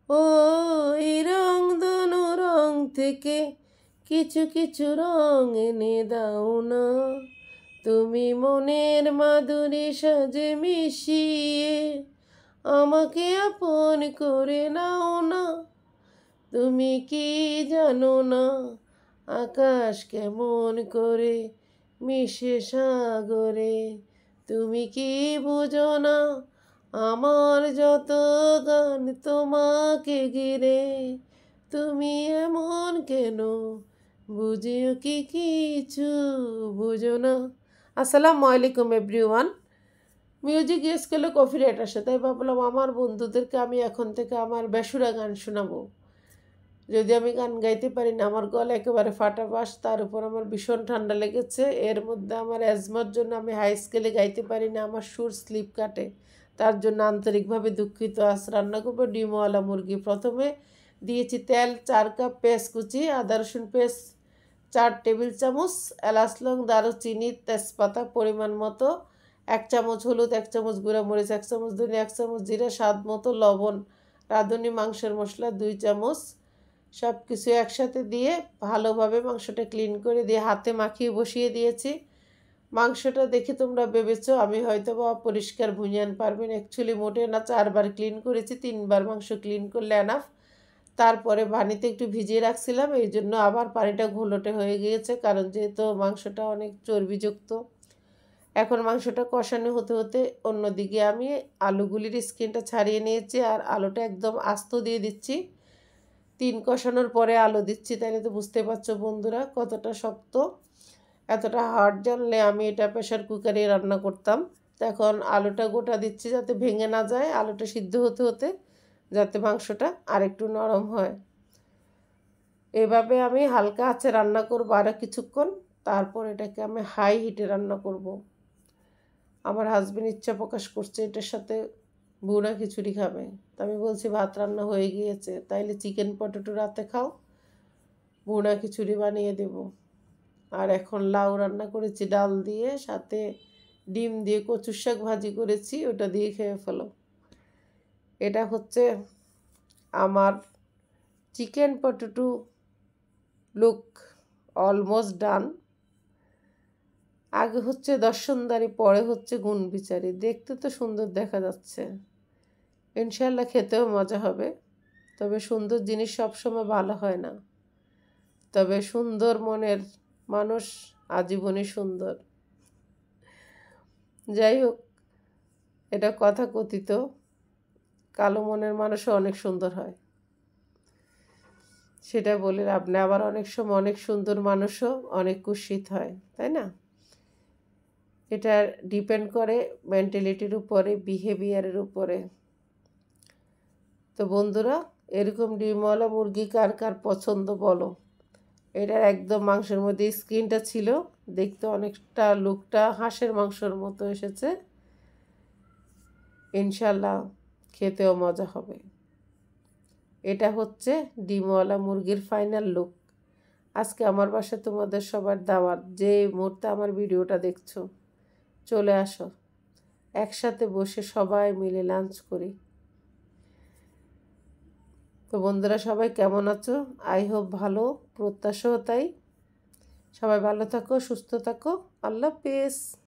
ও এই রং দোনো রং থেকে কিছু কিছু রং এনে দাও না, তুমি মনের মাধুরী সাজে মিশিয়ে আমাকে আপন করে নাও না। তুমি কি জানো না আকাশ কেমন করে মিশে সাগরে? তুমি কি বুঝো না আমার যত গান তোমাকে ঘিরে? তুমি এমন কেন, বুঝিও কি কিছু বুঝো না। আসসালামু আলাইকুম এভরিওয়ান। মিউজিক স্কুলে কপিরাইট আসে, তাই ভাবলাম আমার বন্ধুদেরকে আমি এখন থেকে আমার বেসুরা গান শোনাবো। যদি আমি গান গাইতে পারি না, আমার গলা একেবারে ফাটা বাস, তার উপর আমার ভীষণ ঠান্ডা লেগেছে, এর মধ্যে আমার অ্যাজমার জন্য আমি হাই স্কেলে গাইতে পারি না, আমার সুর স্লিপ কাটে, তার জন্য আন্তরিকভাবে দুঃখিত। আজ রান্না করবো ডিমওয়ালা মুরগি। প্রথমে দিয়েছি তেল 4 কাপ, পেঁয়াজ কুচি, আদা রসুন পেস্ট 4 টেবিল চামচ, এলাচ লং দারুচিনি তেজপাতা পরিমাণ মতো, 1 চামচ হলুদ, 1 চামচ গুঁড়া মরিচ, 1 চামচ ধনিয়া, 1 চামচ জিরা, স্বাদ মতো লবণ, রাঁধুনি মাংসের মশলা 2 চামচ। সব কিছু একসাথে দিয়ে ভালোভাবে মাংসটা ক্লিন করে দিয়ে হাতে মাখিয়ে বসিয়ে দিয়েছি। মাংসটা দেখে তোমরা ভেবেছো আমি হয়তো বা পরিষ্কার ভুঁইয়ান পারবেন, অ্যাকচুয়ালি মোটে না, 4 বার ক্লিন করেছি, 3 বার মাংস ক্লিন করলে এনাফ। তারপরে পানিতে একটু ভিজিয়ে রাখছিলাম, এই জন্য আবার পানিটা ঘোলটে হয়ে গিয়েছে, কারণ যেহেতু মাংসটা অনেক চর্বিযুক্ত। এখন মাংসটা কষানো হতে হতে অন্যদিকে আমি আলুগুলির স্কিনটা ছাড়িয়ে নিয়েছি, আর আলুটা একদম আস্ত দিয়ে দিচ্ছি। 3 কষানোর পরে আলু দিচ্ছি, তাহলে তো বুঝতে পারছো বন্ধুরা কতটা শক্ত। এতটা হার্ড জানলে আমি এটা প্রেশার কুকারে রান্না করতাম। এখন আলুটা গোটা দিচ্ছি যাতে ভেঙে না যায়, আলুটা সিদ্ধ হতে হতে যাতে মাংসটা আরেকটু নরম হয়। এভাবে আমি হালকা আঁচে রান্না করবো আরও কিছুক্ষণ, তারপর এটাকে আমি হাই হিটে রান্না করব। আমার হাজবেন্ড ইচ্ছা প্রকাশ করছে এটার সাথে ভুনা খিচুড়ি খাবে, তো আমি বলছি ভাত রান্না হয়ে গিয়েছে, তাইলে চিকেন পটেটো রাতে খাও, ভুনা খিচুড়ি বানিয়ে দেব। আর এখন লাউ রান্না করেছি ডাল দিয়ে, সাথে ডিম দিয়ে কচুর শাক ভাজি করেছি, ওটা দিয়ে খেয়ে ফেলো। এটা হচ্ছে আমার chicken potato look almost done. আগে হচ্ছে দর্শনদারি, পরে হচ্ছে গুণ বিচারি। দেখতে তো সুন্দর দেখা যাচ্ছে, ইনশাল্লাহ খেতেও মজা হবে। তবে সুন্দর জিনিস সবসময় ভালো হয় না, তবে সুন্দর মনের মানুষ আজীবনই সুন্দর। যাই হোক, এটা কথা কথিত, কালো মনের মানুষও অনেক সুন্দর হয়, সেটা বলে আপনি আবার অনেক সময় অনেক সুন্দর মানুষও অনেক কুৎসিত হয়, তাই না? এটা ডিপেন্ড করে মেন্টালিটির উপরে, বিহেভিয়ারের উপরে। তো বন্ধুরা, এরকম ডিমওয়ালা মুরগি কার কার পছন্দ বলো। এটার একদম মাংসের মধ্যে স্কিনটা ছিল, দেখতে অনেকটা লুকটা হাঁসের মাংসের মতো এসেছে। ইনশাল্লাহ খেতেও মজা হবে। এটা হচ্ছে ডিমওয়ালা মুরগির ফাইনাল লুক। আজকে আমার বাসায় তোমাদের সবার দাওয়াত। যে মুহূর্তে আমার ভিডিওটা দেখছো চলে আসো, একসাথে বসে সবাই মিলে লাঞ্চ করি। তো বন্ধুরা, সবাই কেমন আছো? আই হোপ ভালো, প্রত্যাশাও তাই। সবাই ভালো থাকো, সুস্থ থাকো। আল্লাহ হাফেজ।